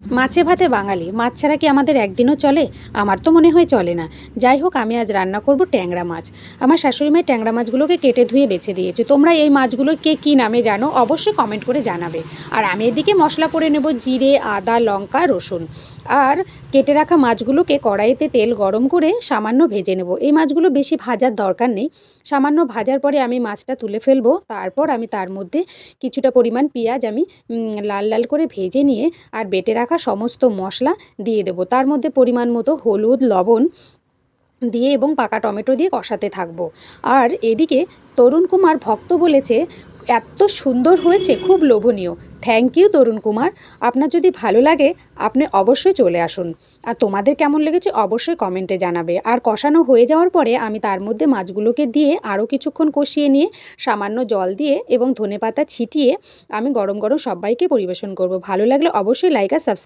মাছে ভাতে বাঙালি, মাছ ছাড়া কি আমাদের একদিনও চলে? আমার তো মনে হয় চলে না। যাই হোক, আমি আজ রান্না করব ট্যাংরা মাছ। আমার শাশুড়ি মায়ের ট্যাংরা মাছগুলোকে কেটে ধুয়ে বেছে দিয়েছে। তোমরা এই মাছগুলো কে কী নামে জানো অবশ্যই কমেন্ট করে জানাবে। আর আমি এদিকে মশলা করে নেব জিরে, আদা, লঙ্কা, রসুন। আর কেটে রাখা মাছগুলোকে কড়াইতে তেল গরম করে সামান্য ভেজে নেব। এই মাছগুলো বেশি ভাজার দরকার নেই। সামান্য ভাজার পরে আমি মাছটা তুলে ফেলবো। তারপর আমি তার মধ্যে কিছুটা পরিমাণ পেঁয়াজ আমি লাল লাল করে ভেজে নিয়ে আর বেটে রাখা সমস্ত মশলা দিয়ে দেবো। তার মধ্যে পরিমাণ মতো হলুদ, লবণ দিয়ে এবং পাকা টমেটো দিয়ে কষাতে থাকবো। আর এদিকে তরুণ কুমার ভক্ত বলেছে এত সুন্দর হয়েছে, খুব লোভনীয়। থ্যাংক ইউ তরুণ কুমার। আপনার যদি ভালো লাগে আপনি অবশ্যই চলে আসুন। আর তোমাদের কেমন লেগেছে অবশ্যই কমেন্টে জানাবে। আর কষানো হয়ে যাওয়ার পরে আমি তার মধ্যে মাছগুলোকে দিয়ে আরও কিছুক্ষণ কষিয়ে নিয়ে সামান্য জল দিয়ে এবং ধনেপাতা ছিটিয়ে আমি গরম গরম সবাইকে পরিবেশন করব। ভালো লাগলে অবশ্যই লাইক আর সাবস্ক্রাইব